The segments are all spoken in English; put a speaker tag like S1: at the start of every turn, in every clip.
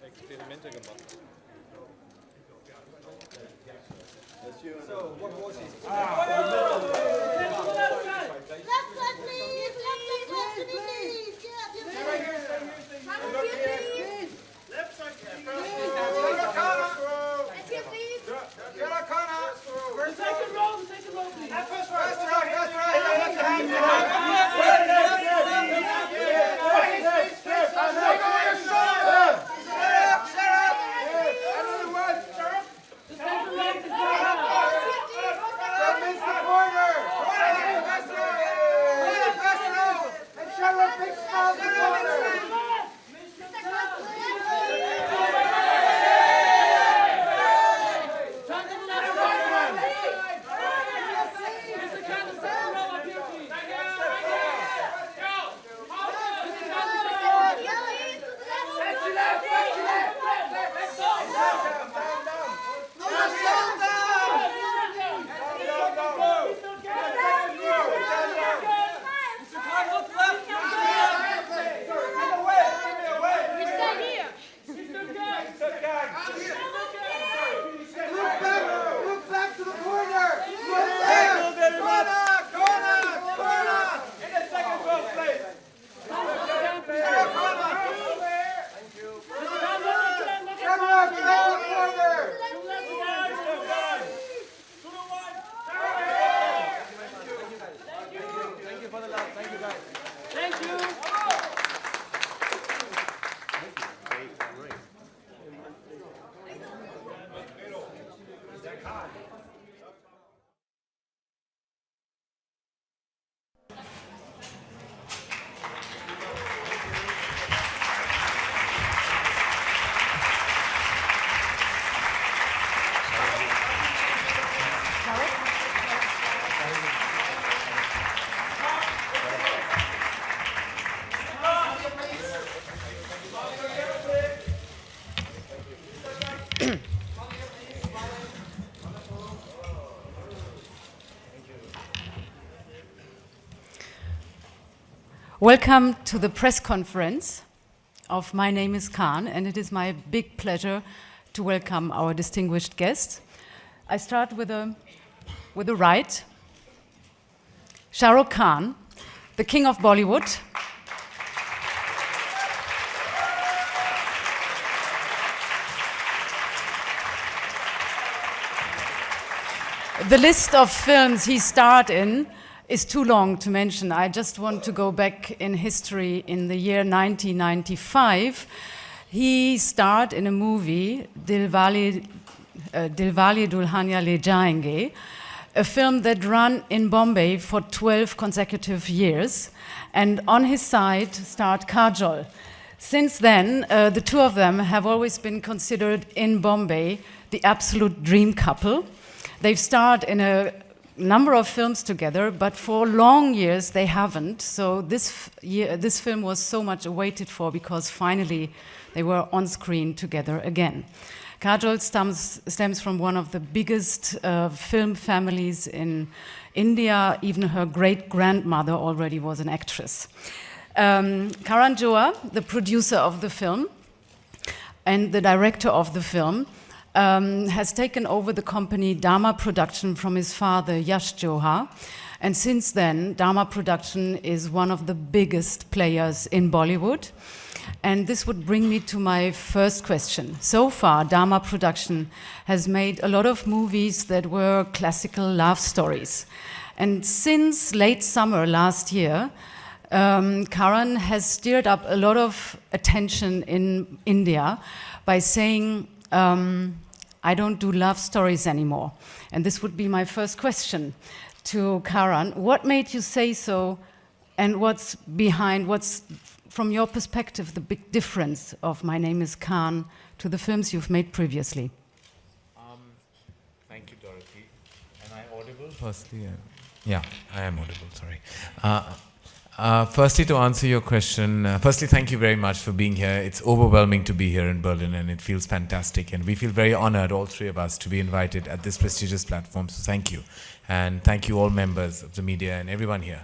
S1: Experimente gemacht.
S2: So, what was it?
S3: Left side, please. Please.
S2: Left side,
S4: Second row, please.
S2: First row.
S5: Welcome to the press conference of My Name is Khan, and it is my big pleasure to welcome our distinguished guests. I start with the right. Shahrukh Khan, the king of Bollywood. The list of films he starred in is too long to mention. I just want to go back in history. In the year 1995, he starred in a movie, Dilwale Dulhania Le Jayenge, a film that ran in Bombay for 12 consecutive years. And on his side starred Kajol. Since then, the two of them have always been considered in Bombay the absolute dream couple. They've starred in a number of films together, but for long years they haven't. So this film was so much awaited for because finally they were on screen together again. Kajol stems from one of the biggest film families in India. Even her great-grandmother already was an actress. Karan Johar, the producer of the film and the director of the film, has taken over the company Dharma Production from his father, Yash Johar. And since then, Dharma Production is one of the biggest players in Bollywood. And this would bring me to my first question. So far, Dharma Production has made a lot of movies that were classical love stories. And since late summer last year, Karan has stirred up a lot of attention in India by saying, I don't do love stories anymore. And this would be my first question to Karan. What made you say so, and what's from your perspective, the big difference of My Name is Khan to the films you've made previously?
S6: Thank you, Dorothy. Am I audible? Firstly, yeah, I am audible, sorry. Firstly, to answer your question, firstly, thank you very much for being here. It's overwhelming to be here in Berlin, and it feels fantastic. And we feel very honored, all three of us, to be invited at this prestigious platform. So thank you. And thank you all members of the media and everyone here.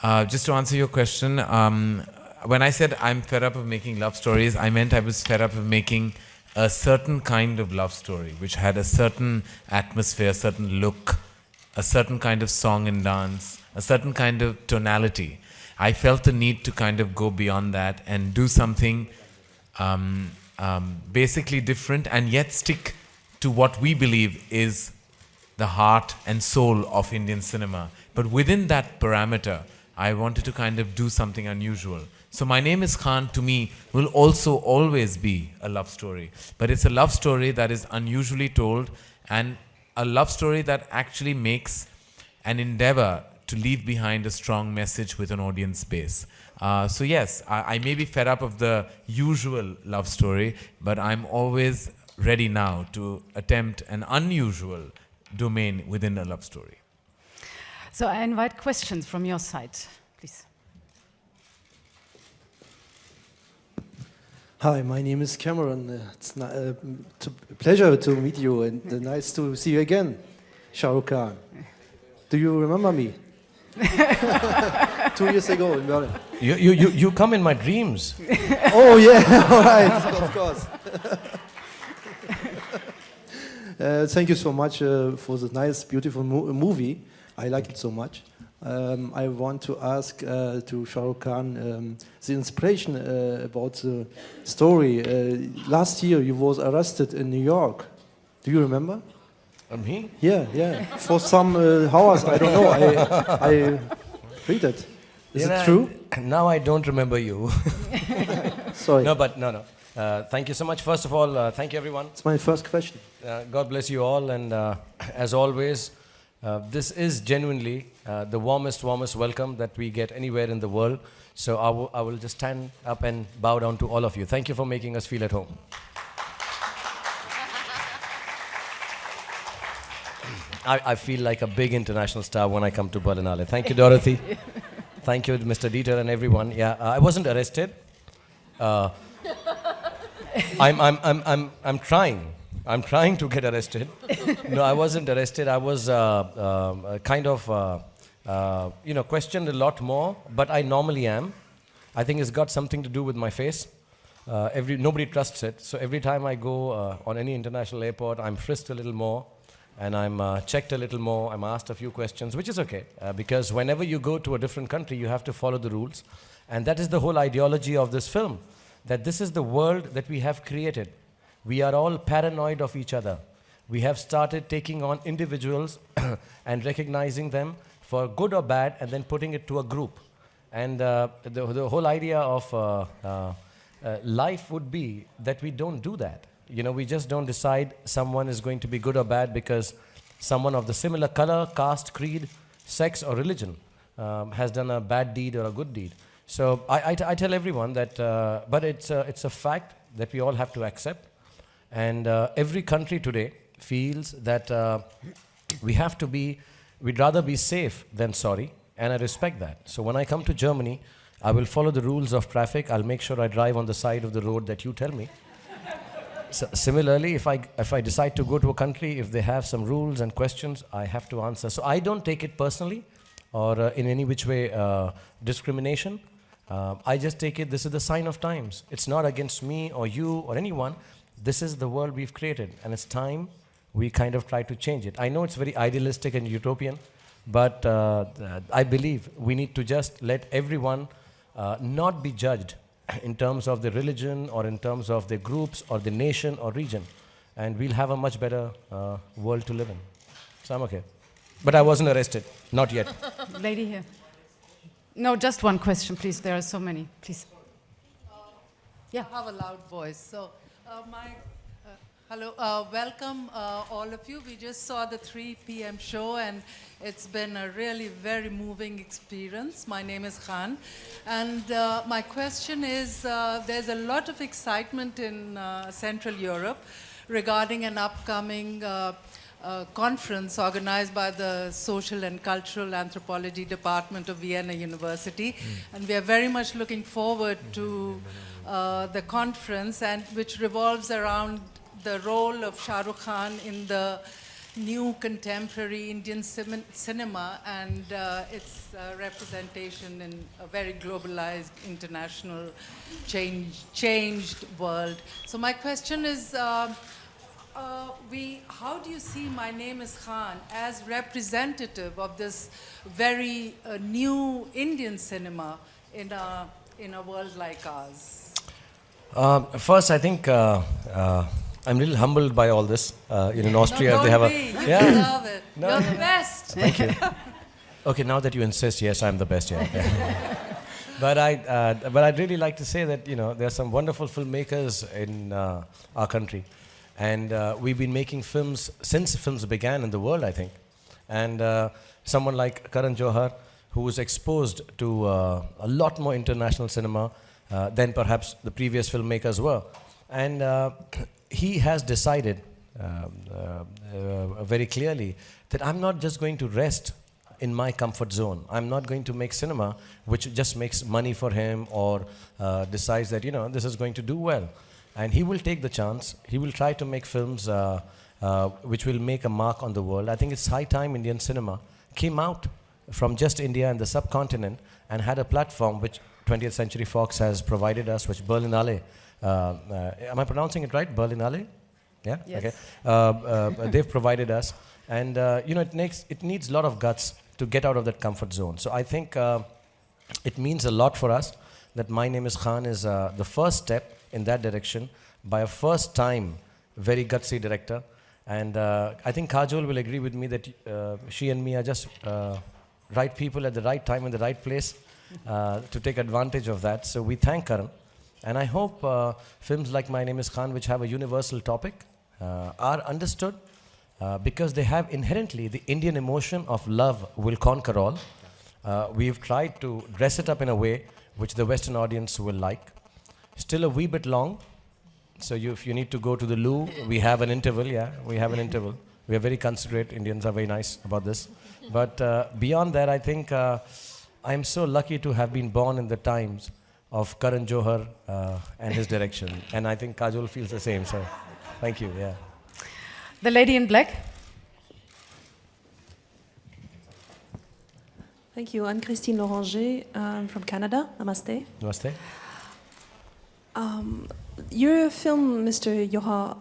S6: Just to answer your question, when I said I'm fed up of making love stories, I meant I was fed up of making a certain kind of love story, which had a certain atmosphere, a certain look, a certain kind of song and dance, a certain kind of tonality. I felt the need to kind of go beyond that and do something basically different and yet stick to what we believe is the heart and soul of Indian cinema. But within that parameter, I wanted to kind of do something unusual. So My Name is Khan, to me, will also always be a love story. But it's a love story that is unusually told, and a love story that actually makes an endeavor to leave behind a strong message with an audience base. So yes, I may be fed up of the usual love story, but I'm always ready now to attempt an unusual domain within a love story.
S5: So I invite questions from your side, please.
S2: Hi, my name is Cameron. It's a pleasure to meet you and nice to see you again, Shahrukh Khan. Do you remember me? 2 years ago in Berlin.
S7: You come in my dreams.
S2: Oh yeah, all right, of course. Thank you so much for the nice, beautiful movie. I like it so much. I want to ask to Shahrukh Khan the inspiration about the story. Last year you was arrested in New York. Do you remember?
S7: Me?
S2: Yeah. For some hours, I don't know. I read it. Is it true?
S7: Now I don't remember you.
S2: Sorry.
S7: No. Thank you so much. First of all, thank you everyone.
S2: It's my first question.
S7: God bless you all, and as always, this is genuinely the warmest welcome that we get anywhere in the world. So I will just stand up and bow down to all of you. Thank you for making us feel at home. I feel like a big international star when I come to Berlinale. Thank you, Dorothy. Thank you, Mr. Dieter and everyone. Yeah, I wasn't arrested. I'm trying. I'm trying to get arrested. No, I wasn't arrested. I was kind of, questioned a lot more, but I normally am. I think it's got something to do with my face. Nobody trusts it. So every time I go on any international airport, I'm frisked a little more, and I'm checked a little more. I'm asked a few questions, which is okay, because whenever you go to a different country, you have to follow the rules. And that is the whole ideology of this film, that this is the world that we have created. We are all paranoid of each other. We have started taking on individuals and recognizing them for good or bad, and then putting it to a group. And the whole idea of life would be that we don't do that. We just don't decide someone is going to be good or bad because someone of the similar color, caste, creed, sex, or religion has done a bad deed or a good deed. So I tell everyone that, but it's a fact that we all have to accept. And every country today feels that we'd rather be safe than sorry, and I respect that. So when I come to Germany, I will follow the rules of traffic. I'll make sure I drive on the side of the road that you tell me. So similarly, if I decide to go to a country, if they have some rules and questions, I have to answer. So I don't take it personally or in any which way discrimination. I just take it, this is the sign of times. It's not against me or you or anyone. This is the world we've created, and it's time we kind of try to change it. I know it's very idealistic and utopian, but I believe we need to just let everyone not be judged in terms of the religion or in terms of the groups or the nation or region, and we'll have a much better world to live in. So I'm okay. But I wasn't arrested, not yet.
S5: Lady here. No, just one question, please. There are so many. Please. Yeah.
S8: I have a loud voice. So, hello, welcome all of you. We just saw the 3 p.m. show, and it's been a really very moving experience. My name is Khan, and my question is, there's a lot of excitement in Central Europe regarding an upcoming conference organized by the Social and Cultural Anthropology Department of Vienna University. And we are very much looking forward to the conference, and which revolves around the role of Shahrukh Khan in the new contemporary Indian cinema and its representation in a very globalized, international, changed world. So my question is, how do you see My Name is Khan as representative of this very new Indian cinema in a world like ours?
S7: First, I think I'm a little humbled by all this. In Austria,
S8: no,
S7: they have
S8: you deserve it.
S7: No.
S8: You're the best.
S7: Thank you. Okay, now that you insist, yes, I'm the best. Yeah. Okay. But I'd really like to say that there are some wonderful filmmakers in our country, and we've been making films since films began in the world, I think. And someone like Karan Johar, who was exposed to a lot more international cinema than perhaps the previous filmmakers were, and he has decided very clearly that I'm not just going to rest in my comfort zone. I'm not going to make cinema which just makes money for him or decides that this is going to do well. And he will take the chance. He will try to make films which will make a mark on the world. I think it's high time Indian cinema came out from just India and the subcontinent and had a platform which 20th Century Fox has provided us, which Berlinale. Am I pronouncing it right? Berlinale? Yeah?
S5: Yes.
S7: Okay. They've provided us. And, it needs a lot of guts to get out of that comfort zone. So I think it means a lot for us that My Name is Khan is the first step in that direction by a first-time, very gutsy director. And I think Kajol will agree with me that she and me are just right people at the right time in the right place to take advantage of that. So we thank Karan. And I hope films like My Name is Khan, which have a universal topic, are understood because they have inherently the Indian emotion of love will conquer all. We've tried to dress it up in a way which the Western audience will like. Still a wee bit long. So if you need to go to the loo, we have an interval. Yeah, we have an interval. We are very considerate. Indians are very nice about this. But beyond that, I think I'm so lucky to have been born in the times of Karan Johar and his direction. And I think Kajol feels the same. So thank you. Yeah.
S5: The lady in black.
S9: Thank you. I'm Christine Loranger. I'm from Canada. Namaste.
S7: Namaste.
S9: Your film, Mr. Johar,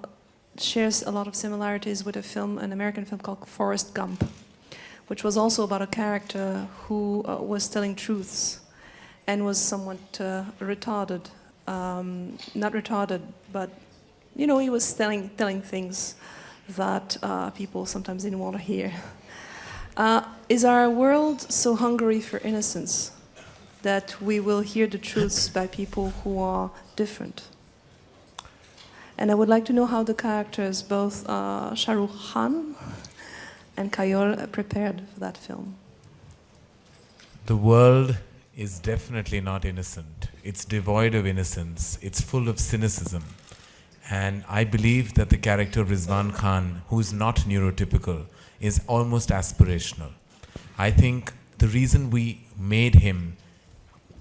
S9: shares a lot of similarities with an American film called Forrest Gump, which was also about a character who was telling truths and was somewhat retarded. Not retarded, but he was telling things that people sometimes didn't want to hear. Is our world so hungry for innocence that we will hear the truths by people who are different? And I would like to know how the characters, both Shahrukh Khan and Kajol prepared for that film?
S6: The world is definitely not innocent. It's devoid of innocence. It's full of cynicism. And I believe that the character Rizwan Khan, who's not neurotypical, is almost aspirational. I think the reason we made him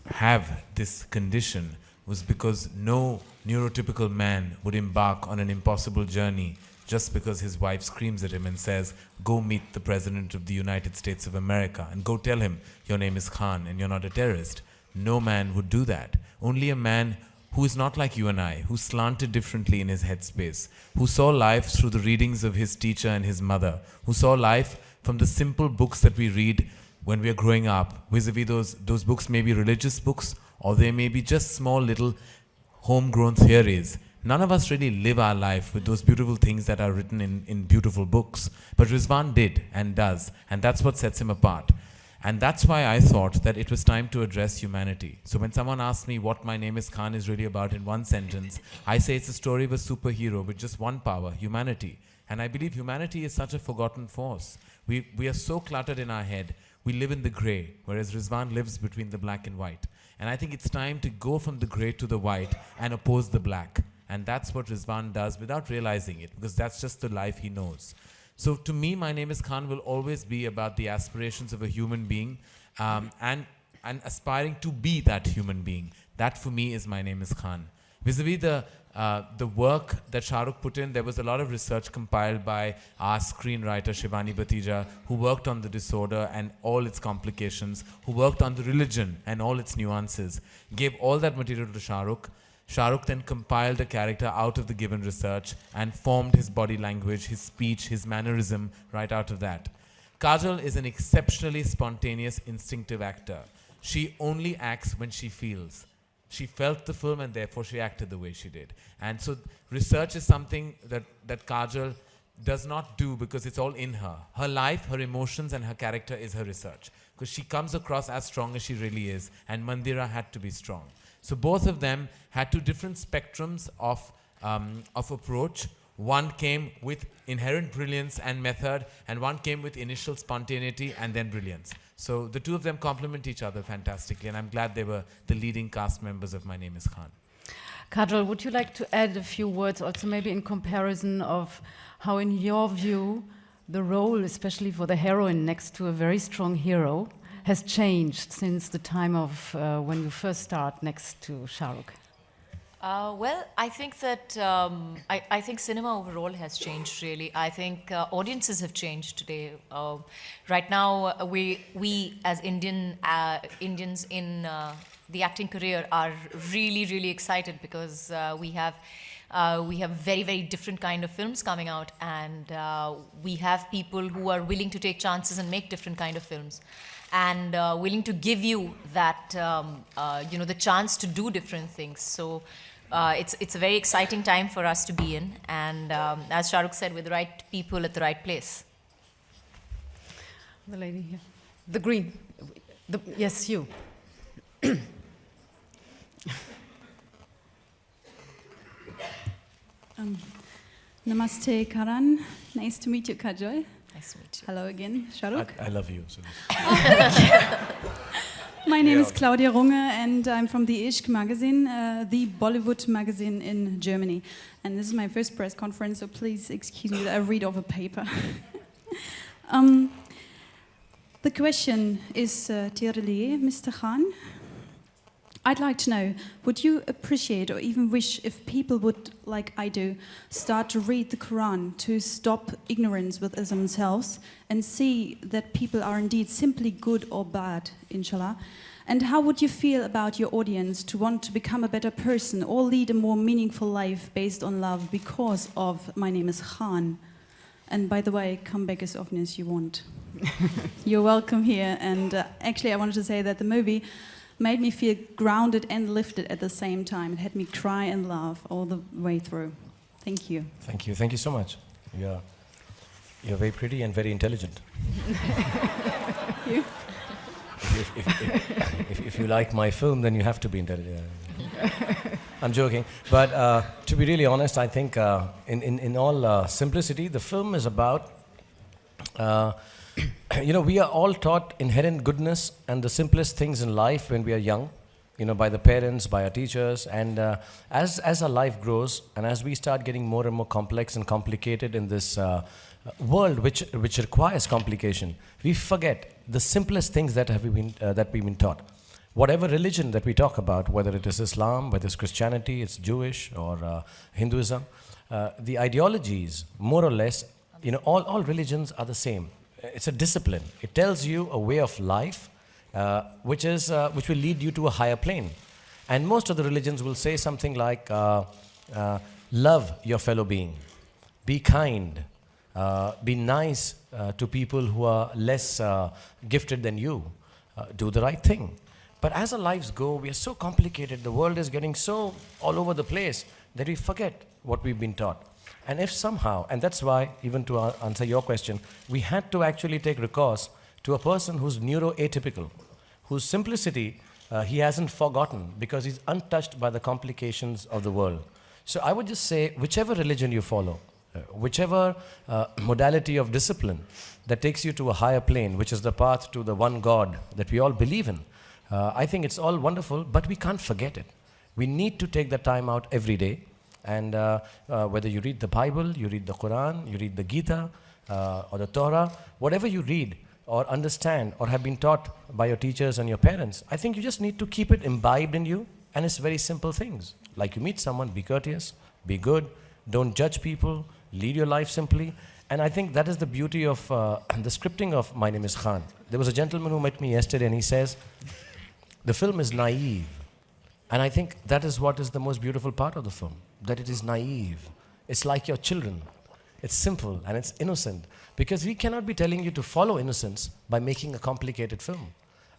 S6: have this condition was because no neurotypical man would embark on an impossible journey just because his wife screams at him and says, go meet the President of the United States of America and go tell him your name is Khan and you're not a terrorist. No man would do that. Only a man who is not like you and I, who slanted differently in his headspace, who saw life through the readings of his teacher and his mother, who saw life from the simple books that we read when we are growing up, vis-a-vis those books may be religious books or they may be just small little homegrown theories. None of us really live our life with those beautiful things that are written in beautiful books. But Rizwan did and does, and that's what sets him apart. And that's why I thought that it was time to address humanity. So when someone asks me what My Name is Khan is really about in one sentence, I say it's a story of a superhero with just one power, humanity. And I believe humanity is such a forgotten force. We are so cluttered in our head. We live in the grey, whereas Rizwan lives between the black and white. And I think it's time to go from the grey to the white and oppose the black. And that's what Rizwan does without realizing it, because that's just the life he knows. So to me, My Name is Khan will always be about the aspirations of a human being and aspiring to be that human being. That for me is My Name is Khan. Vis-a-vis the work that Shahrukh put in, there was a lot of research compiled by our screenwriter Shivani Batija, who worked on the disorder and all its complications, who worked on the religion and all its nuances, gave all that material to Shahrukh. Shahrukh then compiled a character out of the given research and formed his body language, his speech, his mannerism right out of that. Kajol is an exceptionally spontaneous, instinctive actor. She only acts when she feels. She felt the film and therefore she acted the way she did. And so research is something that Kajol does not do because it's all in her. Her life, her emotions and her character is her research. Because she comes across as strong as she really is, and Mandira had to be strong. So both of them had two different spectrums of approach. One came with inherent brilliance and method, and one came with initial spontaneity and then brilliance. So the two of them complement each other fantastically, and I'm glad they were the leading cast members of My Name is Khan.
S5: Kajol, would you like to add a few words also maybe in comparison of how in your view the role, especially for the heroine next to a very strong hero, has changed since the time of when you first start next to Shahrukh?
S10: Well, I think that I think cinema overall has changed. Really, I think audiences have changed today. Right now, we as Indians in the acting career are really excited because we have very different kind of films coming out, and we have people who are willing to take chances and make different kind of films, and willing to give you that the chance to do different things. So it's a very exciting time for us to be in, and as Shahrukh said, with the right people at the right place.
S5: The lady here, the green, yes, you.
S11: Namaste, Karan. Nice to meet you, Kajol.
S10: Nice to meet you.
S11: Hello again, Shahrukh.
S7: I love you. So
S11: My name is Claudia Runge, and I'm from the Ishq magazine, the Bollywood magazine in Germany. And this is my first press conference, so please excuse me that I read off a paper. The question is, dear Mr. Khan, I'd like to know, would you appreciate or even wish if people would, like I do, start to read the Quran to stop ignorance with themselves and see that people are indeed simply good or bad, inshallah? And how would you feel about your audience to want to become a better person or lead a more meaningful life based on love because of My Name is Khan? And by the way, come back as often as you want. You're welcome here. And actually, I wanted to say that the movie made me feel grounded and lifted at the same time. It had me cry and laugh all the way through. Thank you.
S7: Thank you. Thank you so much. You're very pretty and very intelligent.
S11: Thank you.
S7: If you like my film, then you have to be intelligent. I'm joking. But to be really honest, I think in all simplicity, the film is about We are all taught inherent goodness and the simplest things in life when we are young, by the parents, by our teachers. And as our life grows and as we start getting more and more complex and complicated in this world which requires complication, we forget the simplest things that we've been taught. Whatever religion that we talk about, whether it is Islam, whether it's Christianity, it's Jewish or Hinduism, the ideologies, more or less, all religions are the same. It's a discipline. It tells you a way of life which will lead you to a higher plane. And most of the religions will say something like, love your fellow being, be kind, be nice to people who are less gifted than you, do the right thing. But as our lives go, we are so complicated, the world is getting so all over the place that we forget what we've been taught. And if somehow, and that's why, even to answer your question, we had to actually take recourse to a person who's neuroatypical, whose simplicity he hasn't forgotten because he's untouched by the complications of the world. So I would just say, whichever religion you follow, whichever modality of discipline that takes you to a higher plane, which is the path to the one God that we all believe in, I think it's all wonderful, but we can't forget it. We need to take the time out every day. And whether you read the Bible, you read the Quran, you read the Gita, or the Torah, whatever you read or understand or have been taught by your teachers and your parents, I think you just need to keep it imbibed in you. And it's very simple things. Like you meet someone, be courteous, be good, don't judge people, lead your life simply. And I think that is the beauty of the scripting of My Name is Khan. There was a gentleman who met me yesterday and he says, the film is naive. And I think that is what is the most beautiful part of the film, that it is naive. It's like your children. It's simple and it's innocent. Because we cannot be telling you to follow innocence by making a complicated film.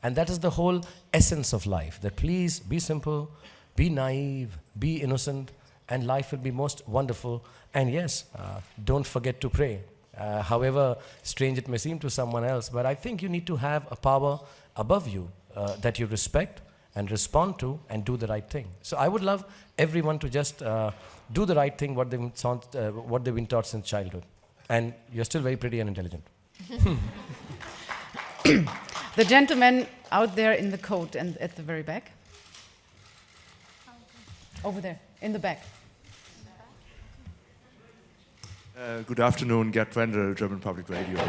S7: And that is the whole essence of life, that please be simple, be naive, be innocent, and life will be most wonderful. And yes, don't forget to pray, however strange it may seem to someone else. But I think you need to have a power above you that you respect and respond to and do the right thing. So I would love everyone to just do the right thing, what they've been taught since childhood. And you're still very pretty and intelligent.
S5: The gentleman out there in the coat and at the very back. Over there, in the back.
S12: Good afternoon, Gerd Wendel, German Public Radio.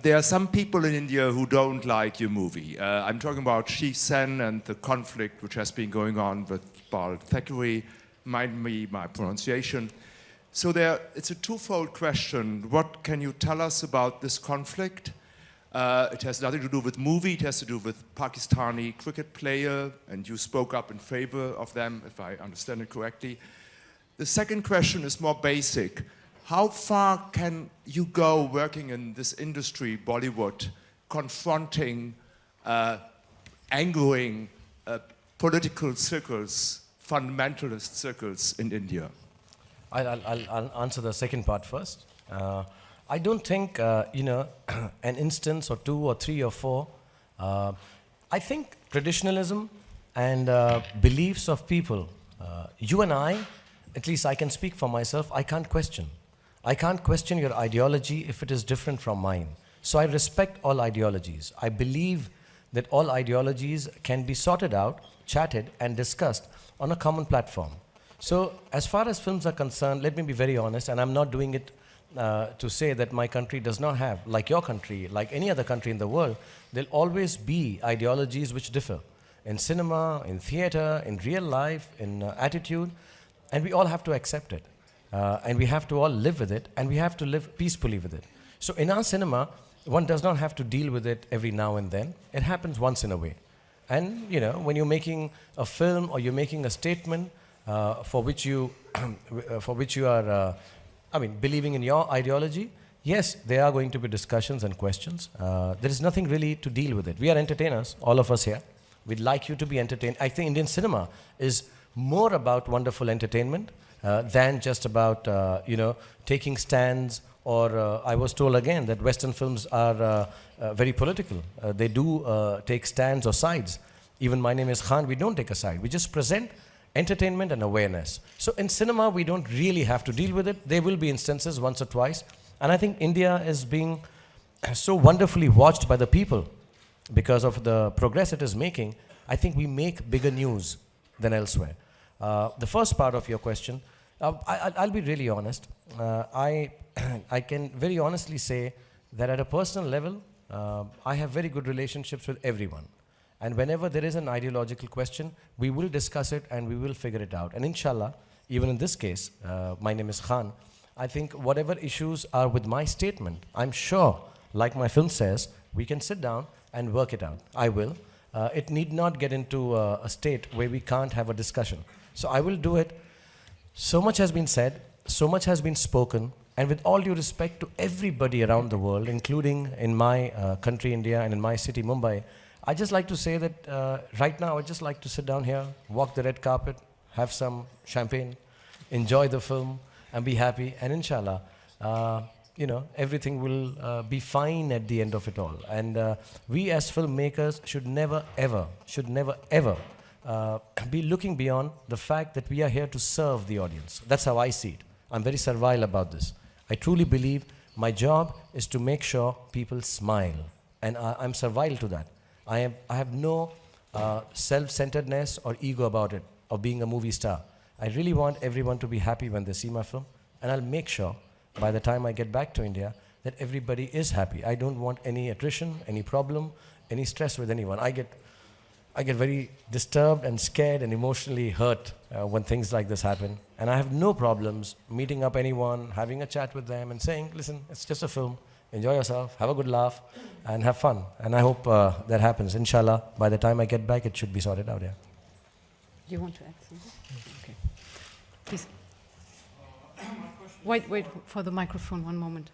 S12: There are some people in India who don't like your movie. I'm talking about Chief Sen and the conflict which has been going on with Bal Thackeray. Mind me my pronunciation. So it's a twofold question. What can you tell us about this conflict? It has nothing to do with movie, it has to do with Pakistani cricket player, and you spoke up in favor of them, if I understand it correctly. The second question is more basic. How far can you go working in this industry, Bollywood, confronting, angering political circles, fundamentalist circles in India?
S7: I'll answer the second part first. I don't think, an instance or two or three or four. I think traditionalism and beliefs of people, you and I, at least I can speak for myself, I can't question. I can't question your ideology if it is different from mine. So I respect all ideologies. I believe that all ideologies can be sorted out, chatted, and discussed on a common platform. So as far as films are concerned, let me be very honest, and I'm not doing it to say that my country does not have, like your country, like any other country in the world, there'll always be ideologies which differ. In cinema, in theater, in real life, in attitude, and we all have to accept it. And we have to all live with it, and we have to live peacefully with it. So in our cinema, one does not have to deal with it every now and then. It happens once in a way. And, when you're making a film or you're making a statement for which you are, believing in your ideology, yes, there are going to be discussions and questions. There is nothing really to deal with it. We are entertainers, all of us here. We'd like you to be entertained. I think Indian cinema is more about wonderful entertainment than just about, taking stands, or I was told again that Western films are very political. They do take stands or sides. Even My Name is Khan, we don't take a side. We just present entertainment and awareness. So in cinema, we don't really have to deal with it. There will be instances once or twice. And I think India is being so wonderfully watched by the people because of the progress it is making, I think we make bigger news than elsewhere. The first part of your question, I'll be really honest. I can very honestly say that at a personal level, I have very good relationships with everyone. And whenever there is an ideological question, we will discuss it and we will figure it out. And inshallah, even in this case, my name is Khan, I think whatever issues are with my statement, I'm sure, like my film says, we can sit down and work it out. I will. It need not get into a state where we can't have a discussion. So I will do it. So much has been said, so much has been spoken, and with all due respect to everybody around the world, including in my country, India, and in my city, Mumbai, I just like to say that right now, I just like to sit down here, walk the red carpet, have some champagne, enjoy the film, and be happy. And inshallah, you know, everything will be fine at the end of it all. And we as filmmakers should never ever be looking beyond the fact that we are here to serve the audience. That's how I see it. I'm very servile about this. I truly believe my job is to make sure people smile. And I'm servile to that. I have no self-centeredness or ego about it, of being a movie star. I really want everyone to be happy when they see my film. And I'll make sure by the time I get back to India that everybody is happy. I don't want any attrition, any problem, any stress with anyone. I get very disturbed and scared and emotionally hurt when things like this happen. And I have no problems meeting up anyone, having a chat with them and saying, listen, it's just a film. Enjoy yourself, have a good laugh, and have fun. And I hope that happens. Inshallah, by the time I get back, it should be sorted out, yeah.
S5: You want to add something? Okay. Please. Wait for the microphone, one moment.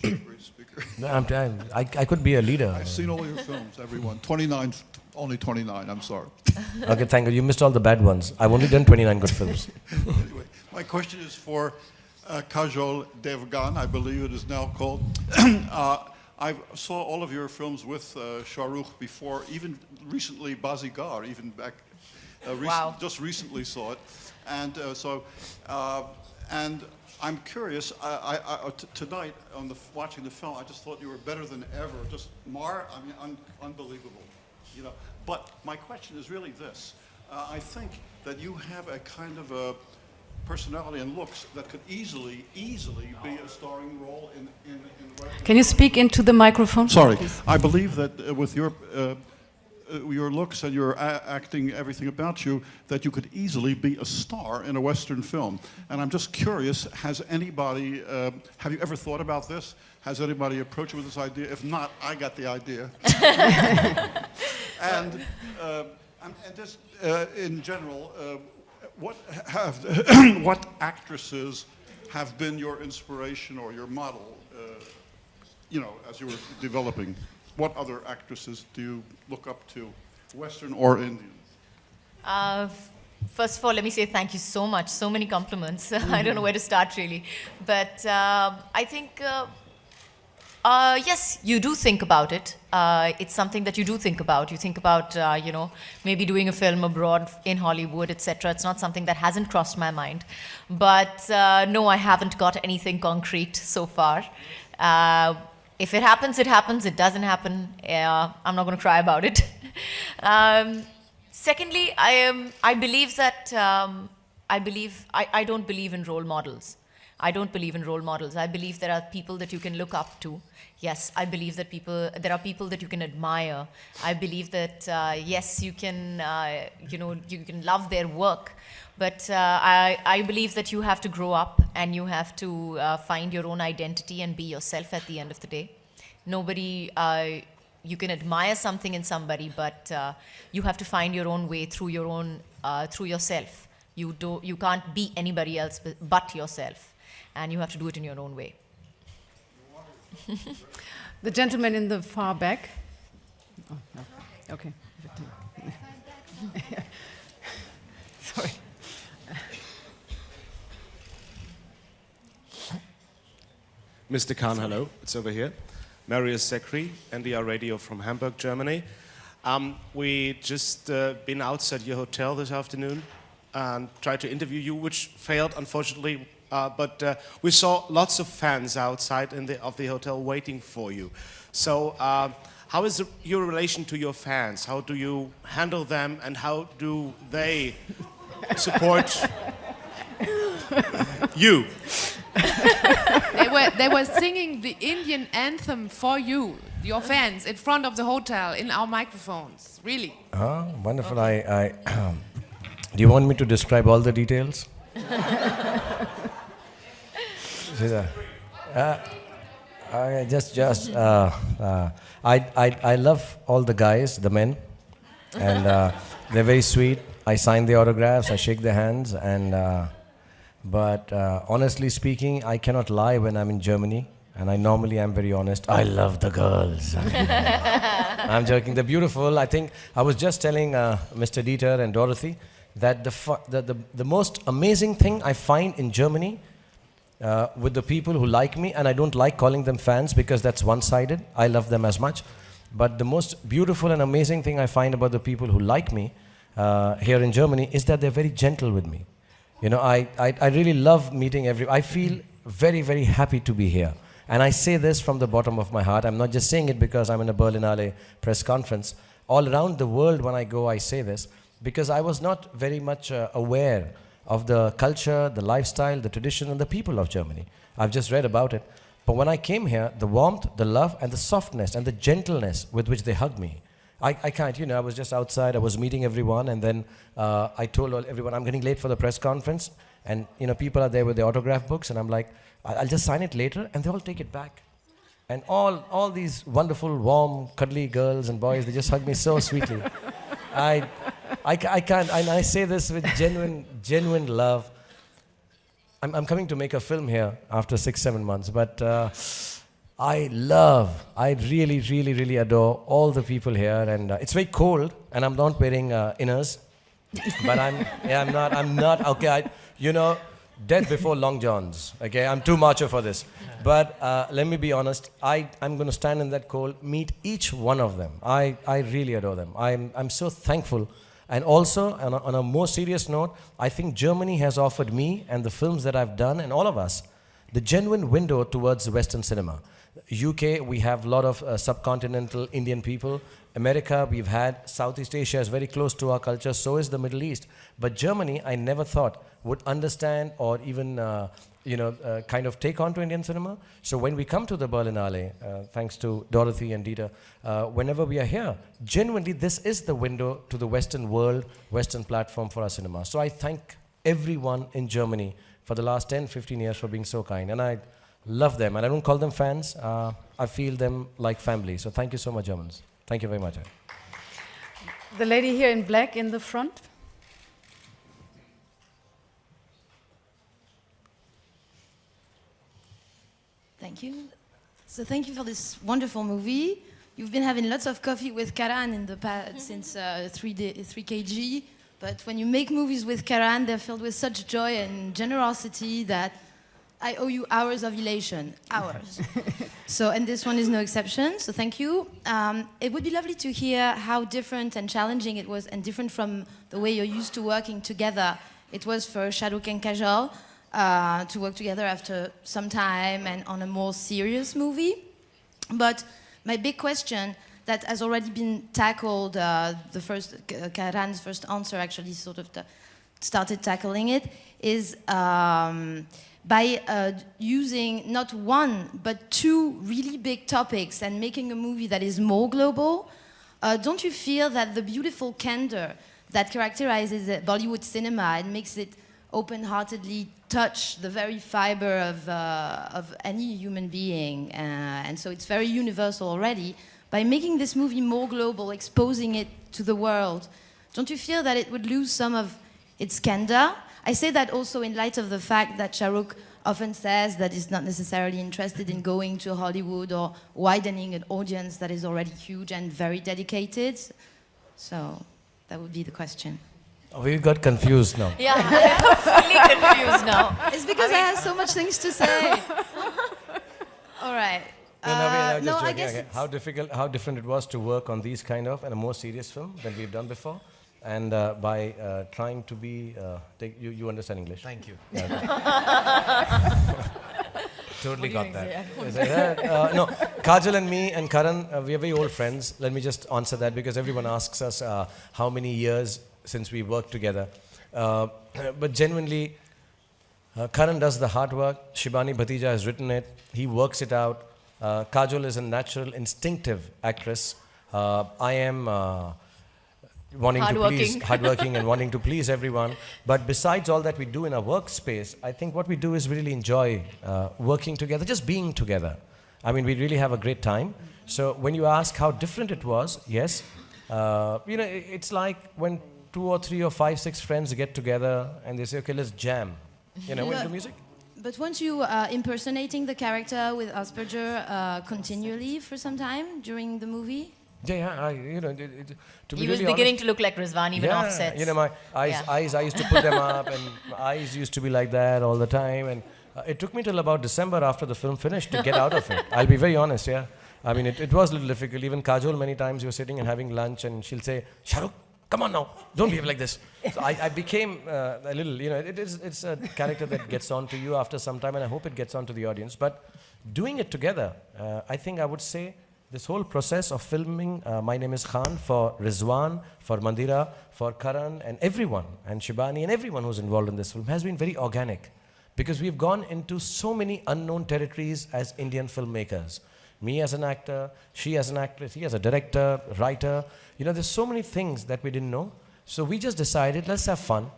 S13: Great speaker.
S7: No, I could be a leader.
S13: I've seen all your films, everyone. 29, only 29, I'm sorry.
S7: Okay, thank you. You missed all the bad ones. I've only done 29 good films.
S13: Anyway, my question is for Kajol Devgan, I believe it is now called. I saw all of your films with Shahrukh before, even recently Bazigar, even back,
S10: Wow.
S13: just recently saw it. And and I'm curious, tonight on watching the film, I just thought you were better than ever. Just unbelievable, you know. But my question is really this. I think that you have a kind of a personality and looks that could easily be a starring role in
S5: Can you speak into the microphone?
S13: Sorry.
S5: Please.
S13: I believe that with your looks and your acting, everything about you, that you could easily be a star in a Western film. And I'm just curious, has anybody, have you ever thought about this? Has anybody approached you with this idea? If not, I got the idea. and just in general, what actresses have been your inspiration or your model, you know, as you were developing? What other actresses do you look up to, Western or Indian?
S10: First of all, let me say thank you so much. So many compliments. I don't know where to start, really. But I think, yes, you do think about it. It's something that you do think about. You think about, you know, maybe doing a film abroad in Hollywood, etc. It's not something that hasn't crossed my mind. But no, I haven't got anything concrete so far. If it happens, it happens. It doesn't happen, I'm not going to cry about it. Secondly, I believe that I don't believe in role models. I don't believe in role models. I believe there are people that you can look up to. Yes, I believe that there are people that you can admire. I believe that yes, you can you know, you can love their work. But I believe that you have to grow up and you have to find your own identity and be yourself at the end of the day. Nobody, you can admire something in somebody, but you have to find your own way through your own, through yourself. You can't be anybody else but yourself, and you have to do it in your own way.
S5: The gentleman in the far back. Oh, no. Okay. Sorry.
S14: Mr. Khan, hello. It's over here. Marius Sekri, NDR Radio from Hamburg, Germany. We just been outside your hotel this afternoon and tried to interview you, which failed, unfortunately. but we saw lots of fans outside of the hotel waiting for you. So how is your relation to your fans? How do you handle them, and how do they support you?
S4: They were singing the Indian anthem for you, your fans, in front of the hotel in our microphones. Really.
S7: Oh, wonderful. Do you want me to describe all the details? I love all the guys, the men, and they're very sweet. I sign the autographs, I shake their hands, but honestly speaking, I cannot lie when I'm in Germany, and I normally am very honest. I love the girls. I'm joking. They're beautiful. I think I was just telling Mr. Dieter and Dorothy that the most amazing thing I find in Germany with the people who like me, and I don't like calling them fans because that's one-sided. I love them as much. But the most beautiful and amazing thing I find about the people who like me here in Germany is that they're very gentle with me. You know, I really love meeting I feel very, very happy to be here. And I say this from the bottom of my heart. I'm not just saying it because I'm in a Berlinale press conference. All around the world when I go, I say this because I was not very much aware of the culture, the lifestyle, the tradition, and the people of Germany. I've just read about it. But when I came here, the warmth, the love, and the softness, and the gentleness with which they hugged me, I can't, I was just outside, I was meeting everyone, and then I told everyone, I'm getting late for the press conference, and, people are there with the autograph books, and I'm like, I'll just sign it later, and they all take it back. And all these wonderful, warm, cuddly girls and boys, they just hug me so sweetly. I can't, and I say this with genuine love. I'm coming to make a film here after 6-7 months, but I really, really, really adore all the people here, and it's very cold, and I'm not wearing inners, but I'm not, okay, death before long johns, okay, I'm too macho for this, but let me be honest, I'm going to stand in that cold, meet each one of them. I really adore them. I'm so thankful. And also, on a more serious note, I think Germany has offered me and the films that I've done, and all of us, the genuine window towards Western cinema. UK, we have a lot of subcontinental Indian people. America, we've had. Southeast Asia is very close to our culture, so is the Middle East. But Germany, I never thought would understand or even kind of take on to Indian cinema. So when we come to the Berlinale, thanks to Dorothy and Dieter, whenever we are here, genuinely this is the window to the Western world, Western platform for our cinema. So I thank everyone in Germany for the last 10-15 years for being so kind. And I love them. And I don't call them fans. I feel them like family. So thank you so much, Germans. Thank you very much.
S5: The lady here in black in the front.
S15: Thank you. So thank you for this wonderful movie. You've been having lots of coffee with Karan in the past since 3kg. But when you make movies with Karan, they're filled with such joy and generosity that I owe you hours of elation. Hours. And this one is no exception, so thank you. It would be lovely to hear how different and challenging it was, and different from the way you're used to working together. It was for Shahrukh and Kajol to work together after some time and on a more serious movie. But my big question that has already been tackled, Karan's first answer actually sort of started tackling it, is by using not one, but two really big topics and making a movie that is more global. Don't you feel that the beautiful candor that characterizes Bollywood cinema and makes it open-heartedly touch the very fiber of any human being, and so it's very universal already, by making this movie more global, exposing it to the world, don't you feel that it would lose some of its candor? I say that also in light of the fact that Shahrukh often says that he's not necessarily interested in going to Hollywood or widening an audience that is already huge and very dedicated. So that would be the question.
S7: We got confused now.
S10: Yeah, I'm fully confused now.
S15: It's because I have so much things to say. All right.
S7: I guess how different it was to work on these kind of and a more serious film than we've done before. and by trying to be, you understand English?
S6: Thank you.
S7: Yeah,
S6: Totally got that.
S7: No, Kajol and me and Karan, we are very old friends. Let me just answer that because everyone asks us how many years since we worked together. But genuinely, Karan does the hard work. Shibani Bhatija has written it. He works it out. Kajol is a natural, instinctive actress. I am hardworking and wanting to please everyone. But besides all that we do in our workspace, I think what we do is really enjoy working together, just being together. I mean, we really have a great time. So when you ask how different it was, yes, it's like when 2 or 3 or 5, 6 friends get together and they say, okay, let's jam. Into music.
S15: But weren't you impersonating the character with Asperger continually for some time during the movie?
S7: Yeah, to be
S10: He was
S7: really
S10: beginning
S7: honest,
S10: to look like Rizwan, even offsets.
S7: My eyes, I used to put them up, and my eyes used to be like that all the time. And it took me till about December after the film finished to get out of it. I'll be very honest, yeah. I mean, it was a little difficult. Even Kajol, many times you were sitting and having lunch, and she'll say, Shahrukh, come on now, don't behave like this. So I became a little, it's a character that gets on to you after some time, and I hope it gets on to the audience. But doing it together, I think I would say, this whole process of filming My Name is Khan for Rizwan, for Mandira, for Karan and everyone, and Shibani and everyone who's involved in this film has been very organic because we've gone into so many unknown territories as Indian filmmakers. Me as an actor, she as an actress, he as a director, writer. There's so many things that we didn't know. So we just decided, let's have fun.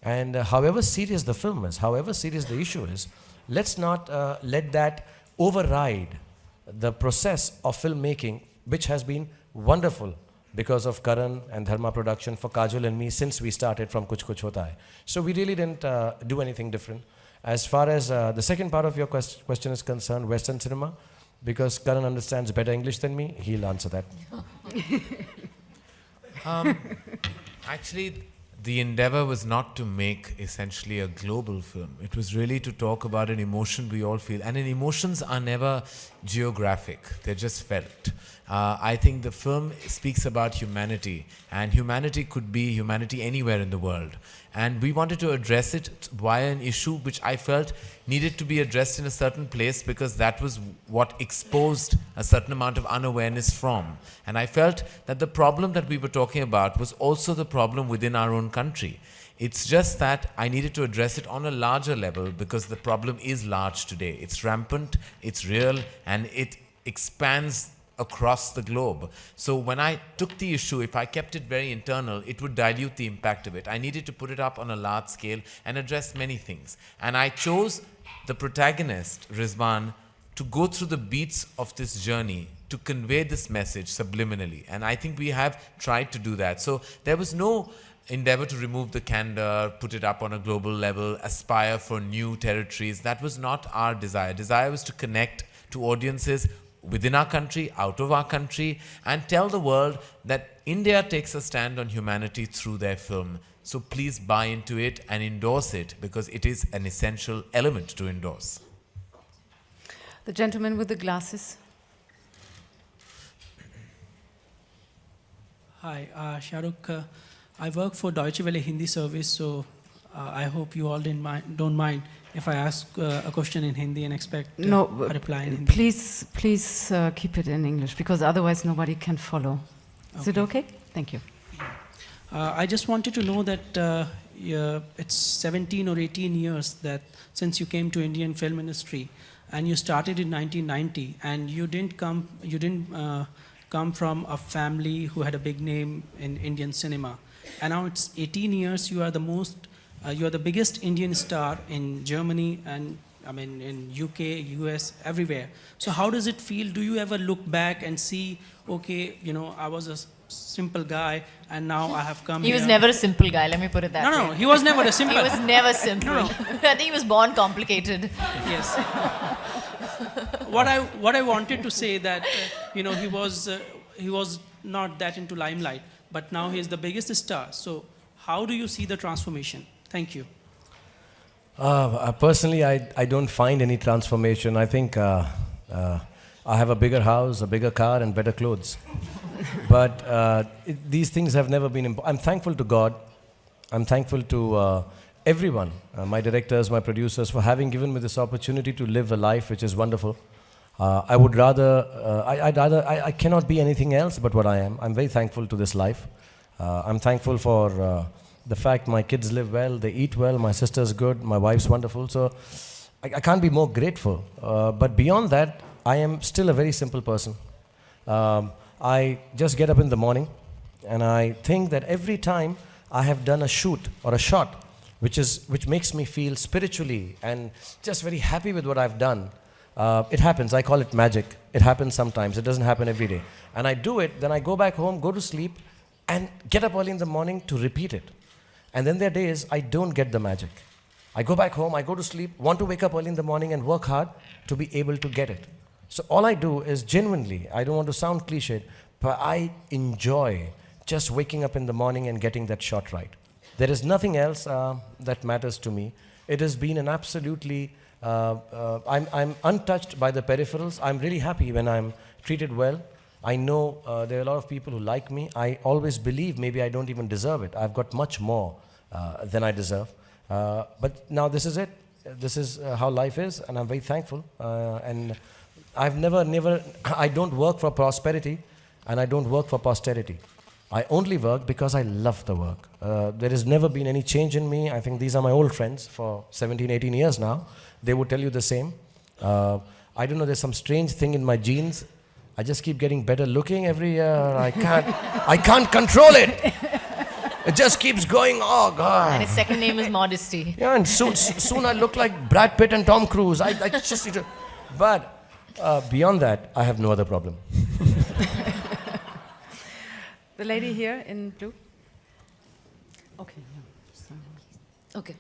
S7: And however serious the film is, however serious the issue is, let's not let that override the process of filmmaking, which has been wonderful because of Karan and Dharma Production for Kajol and me since we started from Kuch Kuch Hota Hai. So we really didn't do anything different. As far as the second part of your question is concerned, Western cinema, because Karan understands better English than me, he'll answer that.
S6: Actually, the endeavor was not to make essentially a global film. It was really to talk about an emotion we all feel. And emotions are never geographic. They're just felt. I think the film speaks about humanity. And humanity could be humanity anywhere in the world. And we wanted to address it via an issue which I felt needed to be addressed in a certain place because that was what exposed a certain amount of unawareness from. And I felt that the problem that we were talking about was also the problem within our own country. It's just that I needed to address it on a larger level because the problem is large today. It's rampant, it's real, and it expands across the globe. So when I took the issue, if I kept it very internal, it would dilute the impact of it. I needed to put it up on a large scale and address many things. And I chose the protagonist, Rizwan, to go through the beats of this journey to convey this message subliminally. And I think we have tried to do that. So there was no endeavor to remove the candor, put it up on a global level, aspire for new territories. That was not our desire. Desire was to connect to audiences within our country, out of our country, and tell the world that India takes a stand on humanity through their film. So please buy into it and endorse it because it is an essential element to endorse.
S5: The gentleman with the glasses.
S16: Hi, Shahrukh. I work for Deutsche Welle Hindi service, so I hope you all don't mind if I ask a question in Hindi and expect a reply in Hindi.
S5: Please keep it in English because otherwise nobody can follow. Is it okay? Thank you.
S16: I just wanted to know that it's 17 or 18 years that since you came to Indian film industry, and you started in 1990, and you didn't come from a family who had a big name in Indian cinema, and now it's 18 years. You are the biggest Indian star in Germany and in UK, US, everywhere. So how does it feel? Do you ever look back and see, okay, I was a simple guy and now I have come
S10: He
S16: here.
S10: was never a simple guy, let me put it that way.
S16: No, he was never a simple
S10: He was never simple.
S16: No.
S10: I think he was born complicated.
S16: Yes. What I wanted to say that, he was not that into limelight, but now he is the biggest star. So how do you see the transformation? Thank you.
S7: Personally, I don't find any transformation. I think I have a bigger house, a bigger car, and better clothes. But these things have never been I'm thankful to God. I'm thankful to everyone, my directors, my producers, for having given me this opportunity to live a life which is wonderful. I would rather, I cannot be anything else but what I am. I'm very thankful to this life. I'm thankful for the fact my kids live well, they eat well, my sister's good, my wife's wonderful. So I can't be more grateful. But beyond that, I am still a very simple person. I just get up in the morning and I think that every time I have done a shoot or a shot which makes me feel spiritually and just very happy with what I've done. It happens. I call it magic. It happens sometimes. It doesn't happen every day. And I do it, then I go back home, go to sleep, and get up early in the morning to repeat it. And then there are days I don't get the magic. I go back home, I go to sleep, want to wake up early in the morning and work hard to be able to get it. So all I do is genuinely, I don't want to sound cliched, but I enjoy just waking up in the morning and getting that shot right. There is nothing else that matters to me. It has been an absolutely, I'm untouched by the peripherals. I'm really happy when I'm treated well. I know there are a lot of people who like me. I always believe maybe I don't even deserve it. I've got much more than I deserve. But now this is it. This is how life is, and I'm very thankful. And I've never, I don't work for prosperity, and I don't work for posterity. I only work because I love the work. There has never been any change in me. I think these are my old friends for 17, 18 years now. They would tell you the same. I don't know, there's some strange thing in my genes. I just keep getting better looking every year. I can't control it. It just keeps going, oh God.
S10: And his second name is modesty.
S7: Yeah, and soon I look like Brad Pitt and Tom Cruise. I just need to, but beyond that, I have no other problem.
S5: The lady here in blue. Okay.
S17: Okay.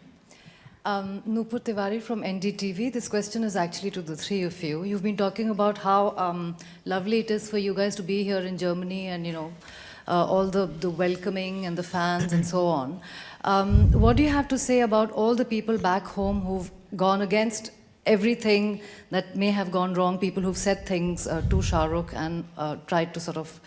S17: Nupur Tiwari from NDTV. This question is actually to the three of you. You've been talking about how lovely it is for you guys to be here in Germany and, you know, all the welcoming and the fans and so on. What do you have to say about all the people back home who've gone against everything that may have gone wrong, people who've said things to Shahrukh and tried to sort of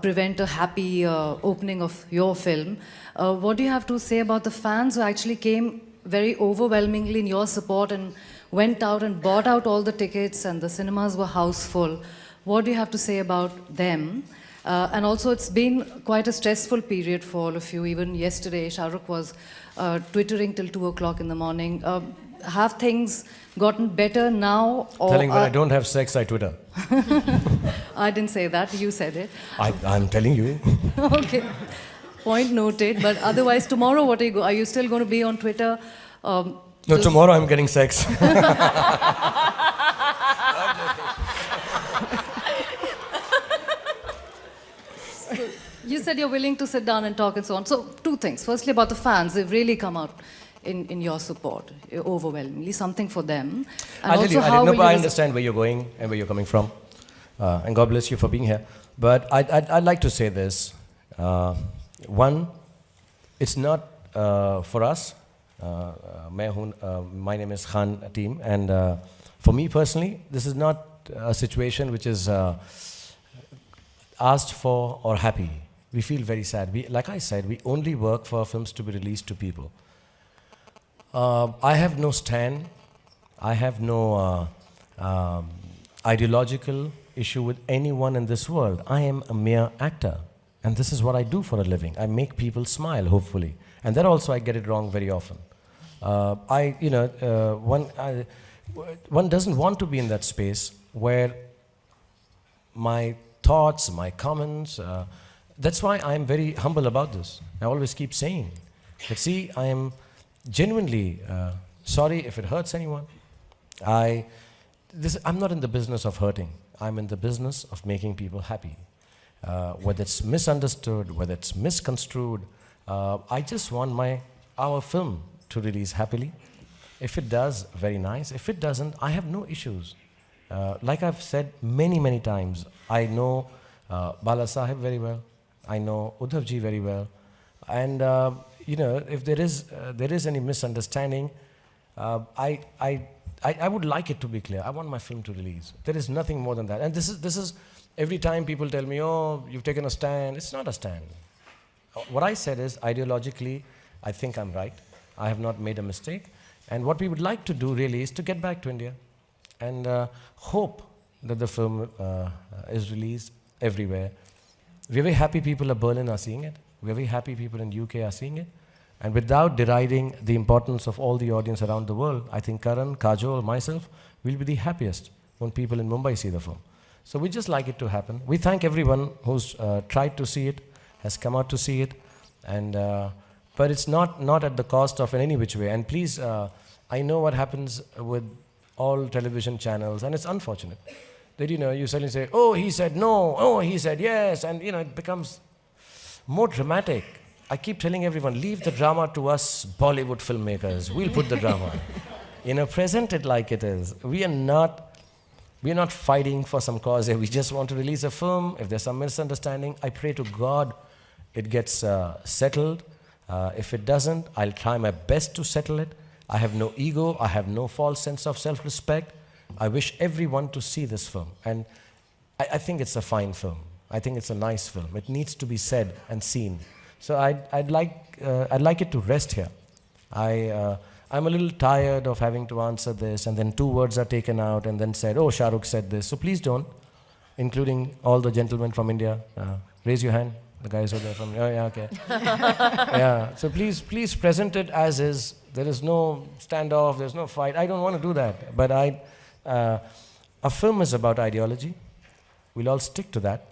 S17: prevent a happy opening of your film? What do you have to say about the fans who actually came very overwhelmingly in your support and went out and bought out all the tickets and the cinemas were house full? What do you have to say about them? And also, it's been quite a stressful period for all of you. Even yesterday, Shahrukh was twittering till 2 o'clock in the morning. Have things gotten better now? Or
S7: Telling when I don't have sex, I Twitter.
S17: I didn't say that, you said it.
S7: I'm telling you.
S17: Okay, point noted. But otherwise, tomorrow, what are you still going to be on Twitter?
S7: No, tomorrow I'm getting sex.
S17: You said you're willing to sit down and talk and so on. So, two things. Firstly, about the fans, they've really come out in your support, overwhelmingly, something for them. And
S7: I understand where you're going and where you're coming from. And God bless you for being here. But I'd like to say this. One, it's not for us. My name is Khan Team. And for me personally, this is not a situation which is asked for or happy. We feel very sad. Like I said, we only work for films to be released to people. I have no stand. I have no ideological issue with anyone in this world. I am a mere actor. And this is what I do for a living. I make people smile, hopefully. And that also I get it wrong very often. One doesn't want to be in that space where my thoughts, my comments, that's why I'm very humble about this. I always keep saying, but see, I am genuinely sorry if it hurts anyone. I'm not in the business of hurting. I'm in the business of making people happy. Whether it's misunderstood, whether it's misconstrued, I just want our film to release happily. If it does, very nice. If it doesn't, I have no issues. Like I've said many, many times, I know Bala Sahib very well. I know Uddhavji very well. And if there is any misunderstanding, I I would like it to be clear. I want my film to release. There is nothing more than that. And this is every time people tell me, oh, you've taken a stand. It's not a stand. What I said is, ideologically, I think I'm right. I have not made a mistake. And what we would like to do really is to get back to India and hope that the film is released everywhere. We're very happy people of Berlin are seeing it. We're very happy people in UK are seeing it. And without deriding the importance of all the audience around the world, I think Karan, Kajol, myself, will be the happiest when people in Mumbai see the film. So we just like it to happen. We thank everyone who's tried to see it, has come out to see it, and but it's not at the cost of in any which way. And please, I know what happens with all television channels, and it's unfortunate that you suddenly say, oh, he said no, oh, he said yes, and it becomes more dramatic. I keep telling everyone, leave the drama to us Bollywood filmmakers. We'll put the drama. Present it like it is. We are not fighting for some cause here. We just want to release a film. If there's some misunderstanding, I pray to God it gets settled. If it doesn't, I'll try my best to settle it. I have no ego. I have no false sense of self-respect. I wish everyone to see this film. And I think it's a fine film. I think it's a nice film. It needs to be said and seen. So I'd like it to rest here. I'm a little tired of having to answer this, and then 2 words are taken out and then said, oh, Shahrukh said this. So please don't, including all the gentlemen from India. Raise your hand, the guys over there from, oh yeah, okay. Yeah, so please present it as is. There is no standoff, there's no fight. I don't want to do that. But a film is about ideology. We'll all stick to that.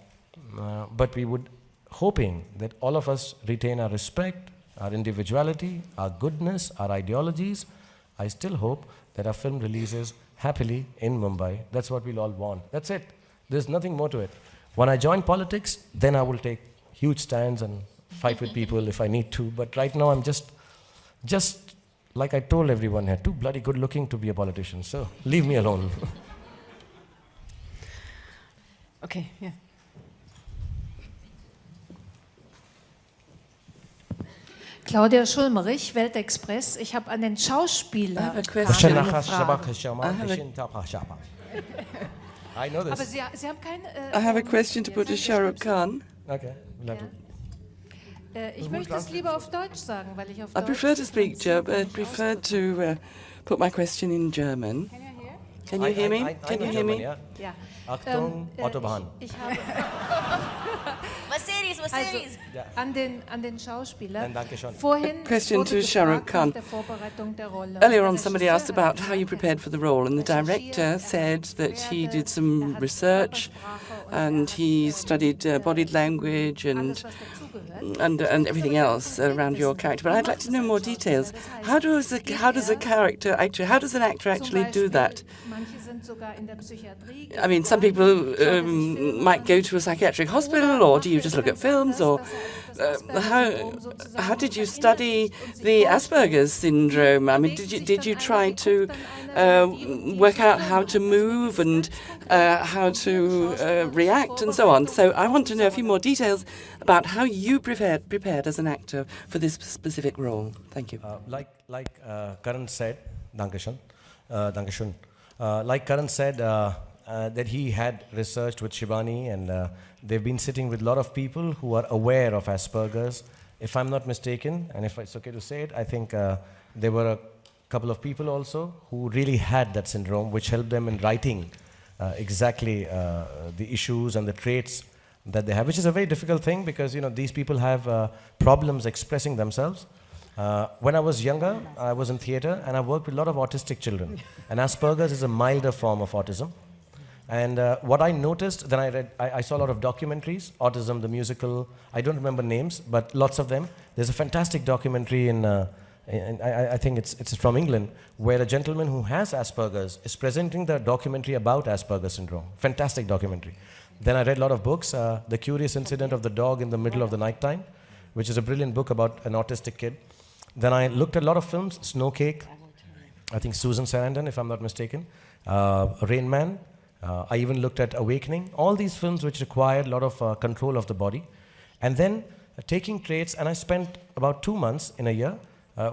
S7: But we would hoping that all of us retain our respect, our individuality, our goodness, our ideologies. I still hope that our film releases happily in Mumbai. That's what we'll all want. That's it. There's nothing more to it. When I join politics, then I will take huge stands and fight with people if I need to. But right now I'm just like I told everyone here, too bloody good looking to be a politician. So leave me alone.
S5: Okay, yeah.
S3: Claudia Schulmerich, Weltexpress. Ich habe an den Schauspieler.
S11: I
S3: know this. Aber Sie haben keine.
S11: I have a question to put to Shahrukh Khan.
S7: Okay.
S3: Ich möchte es lieber auf Deutsch sagen, weil ich auf
S11: I prefer to speak German. I prefer to put my question in German. Can you hear me? Can you hear me?
S3: Ja.
S7: Achtung, Autobahn.
S3: Ich habe also, an den Schauspieler. Vorhin
S11: question to Shahrukh Khan.
S3: Der Vorbereitung der Rolle.
S11: Earlier on, somebody asked about how you prepared for the role, and the director said that he did some research and he studied body language and everything else around your character. But I'd like to know more details. How does an actor actually do that? I mean, some people might go to a psychiatric hospital, or do you just look at films, or how did you study the Asperger's syndrome? I mean, did you try to work out how to move and how to react and so on? So I want to know a few more details about how you prepared as an actor for this specific role. Thank you.
S7: Like Karan said, Dankeschön. Like Karan said, that he had researched with Shibani, and they've been sitting with a lot of people who are aware of Asperger's. If I'm not mistaken, and if it's okay to say it, I think there were a couple of people also who really had that syndrome, which helped them in writing exactly the issues and the traits that they have, which is a very difficult thing because these people have problems expressing themselves. When I was younger, I was in theatre and I worked with a lot of autistic children. And Asperger's is a milder form of autism. And what I noticed, then I saw a lot of documentaries, Autism, the musical. I don't remember names, but lots of them. There's a fantastic documentary I think it's from England, where a gentleman who has Asperger's is presenting the documentary about Asperger's syndrome. Fantastic documentary. Then I read a lot of books, The Curious Incident of the Dog in the Middle of the Nighttime, which is a brilliant book about an autistic kid. Then I looked at a lot of films, Snowcake, I think Susan Sarandon, if I'm not mistaken, Rain Man. I even looked at Awakening. All these films which required a lot of control of the body. And then taking traits, and I spent about 2 months in a year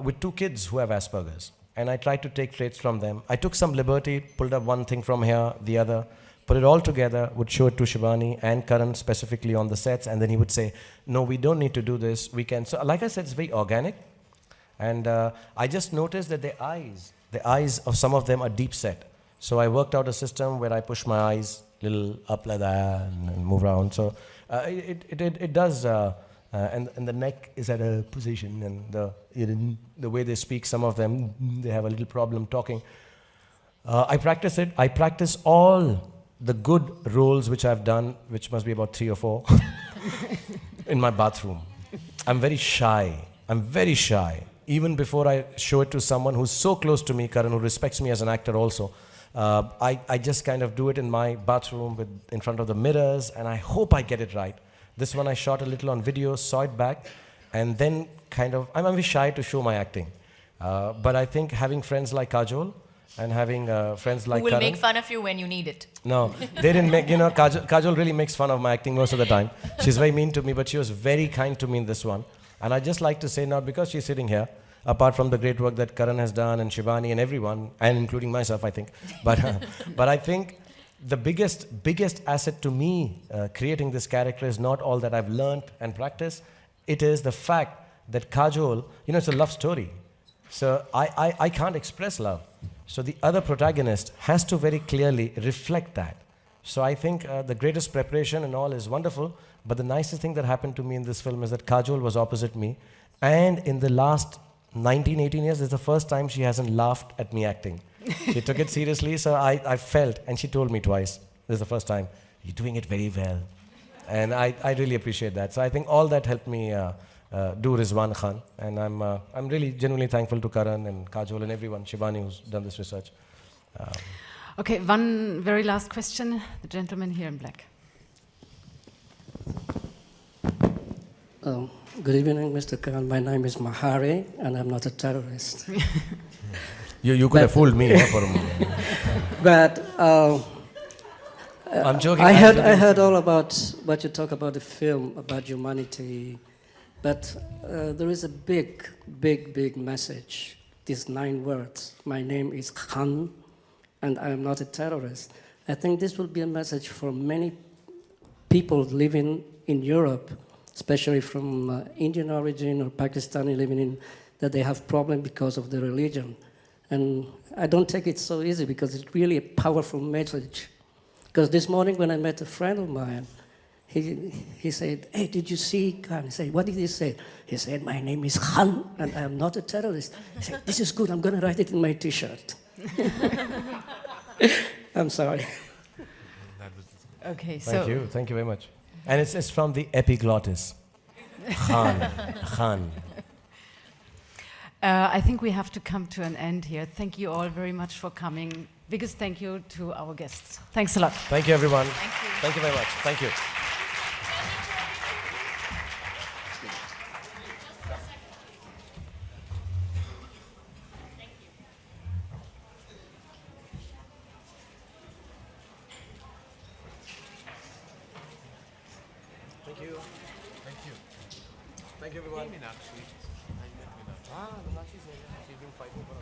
S7: with 2 kids who have Asperger's. and I tried to take traits from them. I took some liberty, pulled up one thing from here, the other, put it all together, would show it to Shivani and Karan specifically on the sets, and then he would say, no, we don't need to do this, we can. So like I said, it's very organic, and I just noticed that the eyes of some of them are deep set. So I worked out a system where I push my eyes little up like that and move around. So it does, and the neck is at a position, and the way they speak, some of them, they have a little problem talking. I practice it. I practice all the good roles which I've done, which must be about 3 or 4, in my bathroom. I'm very shy. Even before I show it to someone who's so close to me, Karan, who respects me as an actor also, I just kind of do it in my bathroom in front of the mirrors, and I hope I get it right. This one I shot a little on video, saw it back, and then kind of, I'm very shy to show my acting. But I think having friends like Kajol and having friends like
S10: Who will
S7: Karan,
S10: make fun of you when you need it.
S7: No, they didn't make, Kajol really makes fun of my acting most of the time. She's very mean to me, but she was very kind to me in this one. And I just like to say now, because she's sitting here, apart from the great work that Karan has done and Shivani and everyone, and including myself, I think. But I think the biggest asset to me creating this character is not all that I've learned and practiced. It is the fact that Kajol, it's a love story. So I can't express love. So the other protagonist has to very clearly reflect that. So I think the greatest preparation and all is wonderful, but the nicest thing that happened to me in this film is that Kajol was opposite me, and in the last 19, 18 years, this is the first time she hasn't laughed at me acting. She took it seriously, so I felt, and she told me twice, this is the first time, you're doing it very well. And I really appreciate that. So I think all that helped me do Rizwan Khan, and I'm really genuinely thankful to Karan and Kajol and everyone, Shivani, who's done this research.
S5: Okay, one very last question. The gentleman here in black.
S18: Good evening, Mr. Khan. My name is Mahari, and I'm not a terrorist.
S7: You could have fooled me for a moment.
S18: But
S7: I'm joking.
S18: I heard all about what you talk about the film, about humanity. But there is a big message. These 9 words. My name is Khan, and I am not a terrorist. I think this will be a message for many people living in Europe, especially from Indian origin or Pakistani living in, that they have problems because of their religion. And I don't take it so easy because it's really a powerful message. Because this morning when I met a friend of mine, he said, hey, did you see Khan? I said, what did he say? He said, my name is Khan and I am not a terrorist. I said, this is good, I'm going to write it in my t-shirt. I'm sorry.
S5: Okay, so...
S7: Thank you very much. And it's from the epiglottis. Khan.
S5: I think we have to come to an end here. Thank you all very much for coming. Biggest thank you to our guests. Thanks a lot.
S7: Thank you, everyone. Thank you very much. Thank you. Thank you, everyone. Meenakshi. Ah, Meenakshi, she's been fighting for